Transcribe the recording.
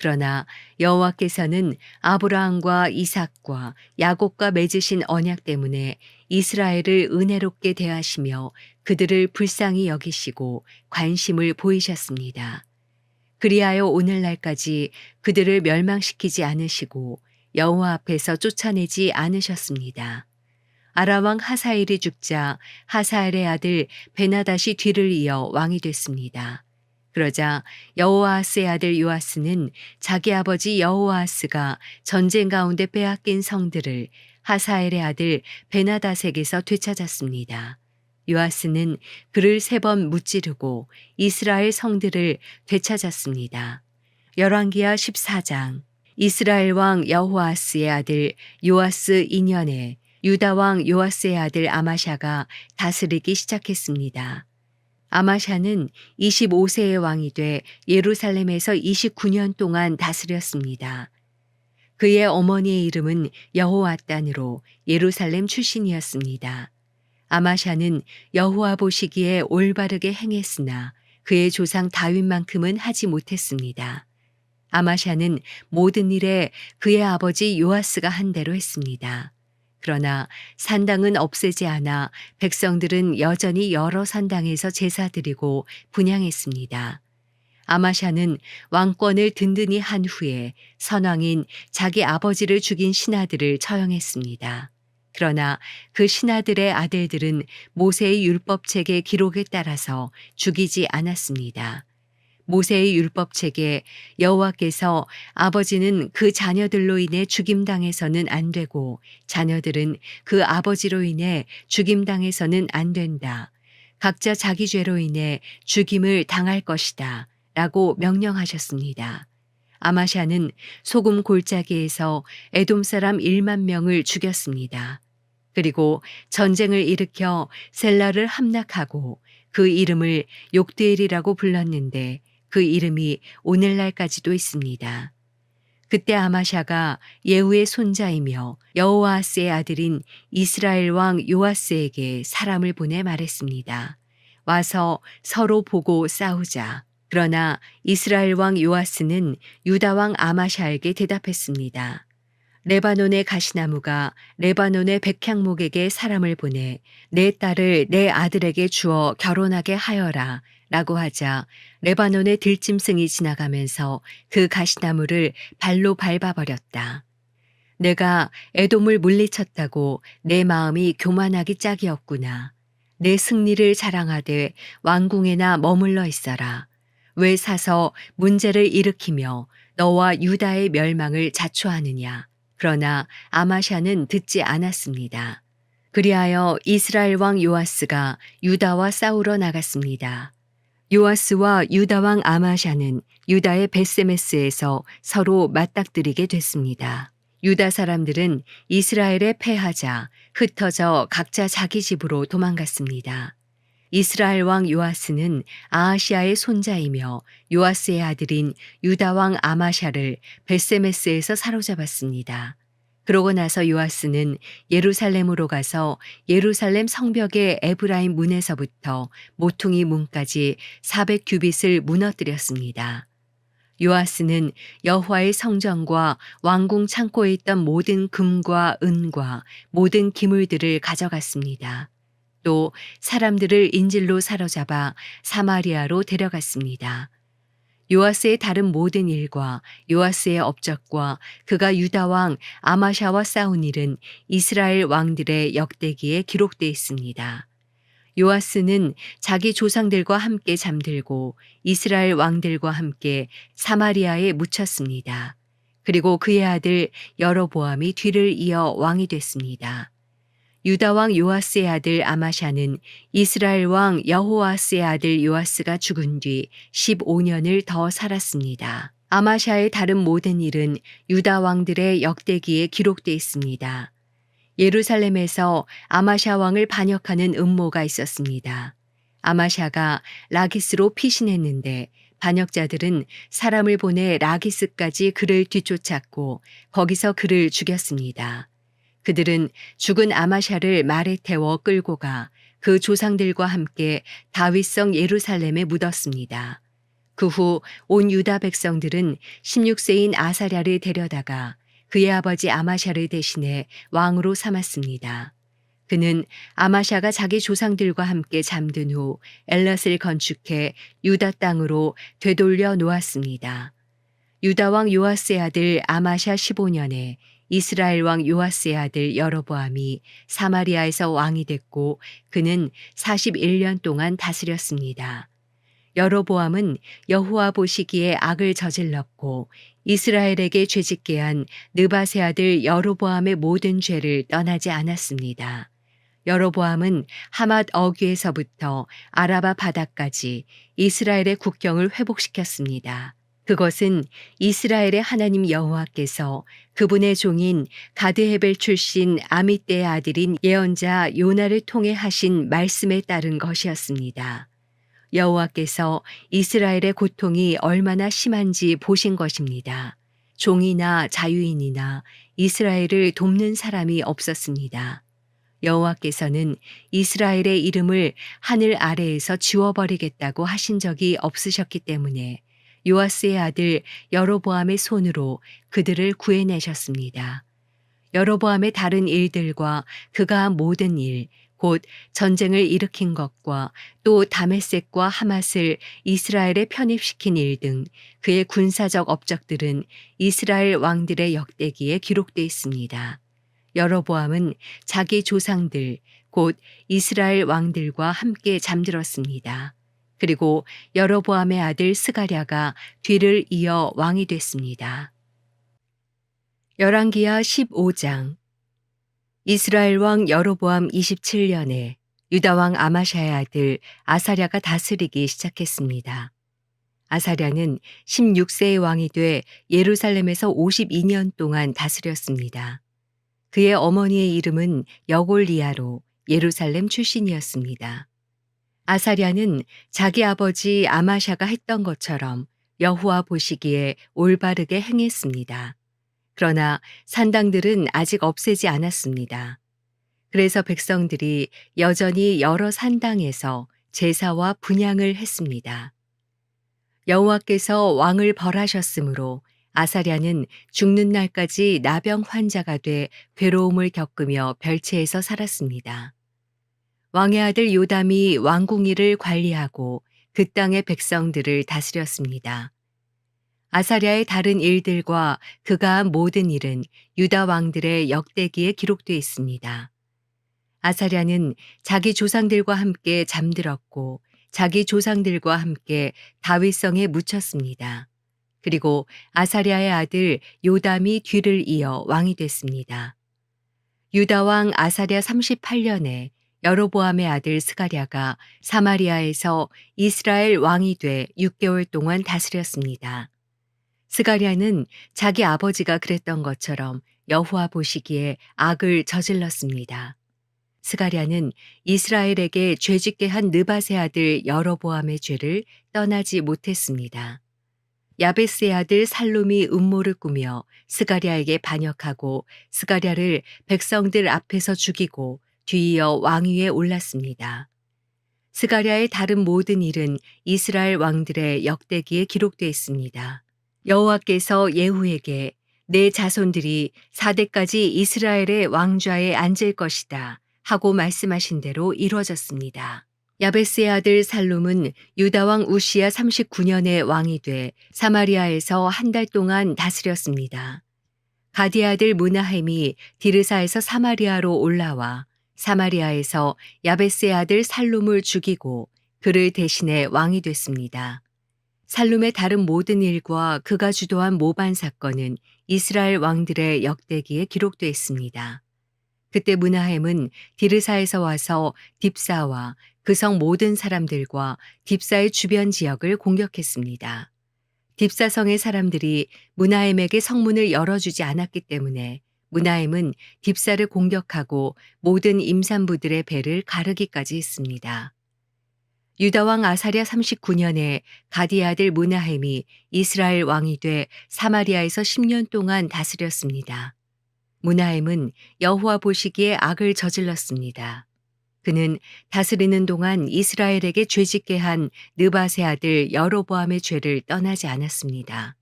그러나 여호와께서는 아브라함과 이삭과 야곱과 맺으신 언약 때문에 이스라엘을 은혜롭게 대하시며 그들을 불쌍히 여기시고 관심을 보이셨습니다. 그리하여 오늘날까지 그들을 멸망시키지 않으시고 여호와 앞에서 쫓아내지 않으셨습니다. 아람 왕 하사엘이 죽자 하사엘의 아들 베나닷이 뒤를 이어 왕이 됐습니다. 그러자 여호아하스의 아들 요아스는 자기 아버지 여호아하스가 전쟁 가운데 빼앗긴 성들을 하사엘의 아들 베나닷에게서 되찾았습니다. 요아스는 그를 3번 무찌르고 이스라엘 성들을 되찾았습니다. 열왕기하 14장. 이스라엘 왕 여호아스의 아들 요아스 2년에 유다 왕 요아스의 아들 아마샤가 다스리기 시작했습니다. 아마샤는 25세의 왕이 돼 예루살렘에서 29년 동안 다스렸습니다. 그의 어머니의 이름은 여호아단으로 예루살렘 출신이었습니다. 아마샤는 여호와 보시기에 올바르게 행했으나 그의 조상 다윗만큼은 하지 못했습니다. 아마샤는 모든 일에 그의 아버지 요아스가 한 대로 했습니다. 그러나 산당은 없애지 않아 백성들은 여전히 여러 산당에서 제사 드리고 분향했습니다. 아마샤는 왕권을 든든히 한 후에 선왕인 자기 아버지를 죽인 신하들을 처형했습니다. 그러나 그 신하들의 아들들은 모세의 율법책의 기록에 따라서 죽이지 않았습니다. 모세의 율법책에 여호와께서 아버지는 그 자녀들로 인해 죽임당해서는 안 되고 자녀들은 그 아버지로 인해 죽임당해서는 안 된다. 각자 자기 죄로 인해 죽임을 당할 것이다. 라고 명령하셨습니다. 아마샤는 소금 골짜기에서 에돔 사람 1만 명을 죽였습니다. 그리고 전쟁을 일으켜 셀라를 함락하고 그 이름을 욕드엘이라고 불렀는데 그 이름이 오늘날까지도 있습니다. 그때 아마샤가 예후의 손자이며 여호아스의 아들인 이스라엘 왕 요아스에게 사람을 보내 말했습니다. 와서 서로 보고 싸우자. 그러나 이스라엘 왕 요아스는 유다 왕 아마샤에게 대답했습니다. 레바논의 가시나무가 레바논의 백향목에게 사람을 보내 내 딸을 내 아들에게 주어 결혼하게 하여라 라고 하자 레바논의 들짐승이 지나가면서 그 가시나무를 발로 밟아버렸다. 내가 에돔을 물리쳤다고 내 마음이 교만하기 짝이었구나. 내 승리를 자랑하되 왕궁에나 머물러 있어라. 왜 사서 문제를 일으키며 너와 유다의 멸망을 자초하느냐. 그러나 아마샤는 듣지 않았습니다. 그리하여 이스라엘 왕 요아스가 유다와 싸우러 나갔습니다. 요아스와 유다 왕 아마샤는 유다의 벳세메스에서 서로 맞닥뜨리게 됐습니다. 유다 사람들은 이스라엘에 패하자 흩어져 각자 자기 집으로 도망갔습니다. 이스라엘 왕 요아스는 아하시아의 손자이며 요아스의 아들인 유다 왕 아마샤를 벳세메스에서 사로잡았습니다. 그러고 나서 요아스는 예루살렘으로 가서 예루살렘 성벽의 에브라임 문에서부터 모퉁이 문까지 400규빗을 무너뜨렸습니다. 요아스는 여호와의 성전과 왕궁 창고에 있던 모든 금과 은과 모든 기물들을 가져갔습니다. 또 사람들을 인질로 사로잡아 사마리아로 데려갔습니다. 요아스의 다른 모든 일과 요아스의 업적과 그가 유다 왕 아마샤와 싸운 일은 이스라엘 왕들의 역대기에 기록되어 있습니다. 요아스는 자기 조상들과 함께 잠들고 이스라엘 왕들과 함께 사마리아에 묻혔습니다. 그리고 그의 아들 여로보암이 뒤를 이어 왕이 됐습니다. 유다 왕 요아스의 아들 아마샤는 이스라엘 왕 여호아스의 아들 요아스가 죽은 뒤 15년을 더 살았습니다. 아마샤의 다른 모든 일은 유다 왕들의 역대기에 기록되어 있습니다. 예루살렘에서 아마샤 왕을 반역하는 음모가 있었습니다. 아마샤가 라기스로 피신했는데 반역자들은 사람을 보내 라기스까지 그를 뒤쫓았고 거기서 그를 죽였습니다. 그들은 죽은 아마샤를 말에 태워 끌고 가 그 조상들과 함께 다윗성 예루살렘에 묻었습니다. 그 후 온 유다 백성들은 16세인 아사랴를 데려다가 그의 아버지 아마샤를 대신해 왕으로 삼았습니다. 그는 아마샤가 자기 조상들과 함께 잠든 후 엘랏을 건축해 유다 땅으로 되돌려 놓았습니다. 유다 왕 요아스의 아들 아마샤 15년에 이스라엘 왕 요아스의 아들 여로보암이 사마리아에서 왕이 됐고 그는 41년 동안 다스렸습니다. 여로보암은 여호와 보시기에 악을 저질렀고 이스라엘에게 죄짓게 한 느밧의 아들 여로보암의 모든 죄를 떠나지 않았습니다. 여로보암은 하맛 어귀에서부터 아라바 바다까지 이스라엘의 국경을 회복시켰습니다. 그것은 이스라엘의 하나님 여호와께서 그분의 종인 가드헤벨 출신 아미떼의 아들인 예언자 요나를 통해 하신 말씀에 따른 것이었습니다. 여호와께서 이스라엘의 고통이 얼마나 심한지 보신 것입니다. 종이나 자유인이나 이스라엘을 돕는 사람이 없었습니다. 여호와께서는 이스라엘의 이름을 하늘 아래에서 지워버리겠다고 하신 적이 없으셨기 때문에 요아스의 아들 여로보암의 손으로 그들을 구해내셨습니다. 여로보암의 다른 일들과 그가 한 모든 일, 곧 전쟁을 일으킨 것과 또 다메섹과 하맛을 이스라엘에 편입시킨 일 등 그의 군사적 업적들은 이스라엘 왕들의 역대기에 기록되어 있습니다. 여로보암은 자기 조상들, 곧 이스라엘 왕들과 함께 잠들었습니다. 그리고 여로보암의 아들 스가랴가 뒤를 이어 왕이 됐습니다. 열왕기하 15장. 이스라엘 왕 여로보암 27년에 유다 왕 아마샤의 아들 아사랴가 다스리기 시작했습니다. 아사랴는 16세의 왕이 돼 예루살렘에서 52년 동안 다스렸습니다. 그의 어머니의 이름은 여골리아로 예루살렘 출신이었습니다. 아사랴는 자기 아버지 아마샤가 했던 것처럼 여호와 보시기에 올바르게 행했습니다. 그러나 산당들은 아직 없애지 않았습니다. 그래서 백성들이 여전히 여러 산당에서 제사와 분향을 했습니다. 여호와께서 왕을 벌하셨으므로 아사랴는 죽는 날까지 나병 환자가 돼 괴로움을 겪으며 별채에서 살았습니다. 왕의 아들 요담이 왕궁일을 관리하고 그 땅의 백성들을 다스렸습니다. 아사랴의 다른 일들과 그가 한 모든 일은 유다 왕들의 역대기에 기록되어 있습니다. 아사랴는 자기 조상들과 함께 잠들었고 자기 조상들과 함께 다윗성에 묻혔습니다. 그리고 아사랴의 아들 요담이 뒤를 이어 왕이 됐습니다. 유다 왕 아사랴 38년에 여로보암의 아들 스가랴가 사마리아에서 이스라엘 왕이 돼 6개월 동안 다스렸습니다. 스가랴는 자기 아버지가 그랬던 것처럼 여호와 보시기에 악을 저질렀습니다. 스가랴는 이스라엘에게 죄짓게 한 느밧의 아들 여로보암의 죄를 떠나지 못했습니다. 야베스의 아들 살룸이 음모를 꾸며 스가랴에게 반역하고 스가랴를 백성들 앞에서 죽이고 뒤이어 왕위에 올랐습니다. 스가랴의 다른 모든 일은 이스라엘 왕들의 역대기에 기록되어 있습니다. 여호와께서 예후에게 내 자손들이 4대까지 이스라엘의 왕좌에 앉을 것이다 하고 말씀하신 대로 이루어졌습니다. 야베스의 아들 살룸은 유다 왕 우시야 39년에 왕이 돼 사마리아에서 한 달 동안 다스렸습니다. 가디의 아들 므나헴이 디르사에서 사마리아로 올라와 사마리아에서 야베스의 아들 살룸을 죽이고 그를 대신해 왕이 됐습니다. 살룸의 다른 모든 일과 그가 주도한 모반 사건은 이스라엘 왕들의 역대기에 기록되어 있습니다. 그때 므나헴은 디르사에서 와서 딥사와 그 성 모든 사람들과 딥사의 주변 지역을 공격했습니다. 딥사성의 사람들이 므나헴에게 성문을 열어주지 않았기 때문에 므나헴은 딥사를 공격하고 모든 임산부들의 배를 가르기까지 했습니다. 유다 왕 아사랴 39년에 가디의 아들 므나헴이 이스라엘 왕이 돼 사마리아에서 10년 동안 다스렸습니다. 므나헴은 여호와 보시기에 악을 저질렀습니다. 그는 다스리는 동안 이스라엘에게 죄짓게 한 느밧의 아들 여로보암의 죄를 떠나지 않았습니다.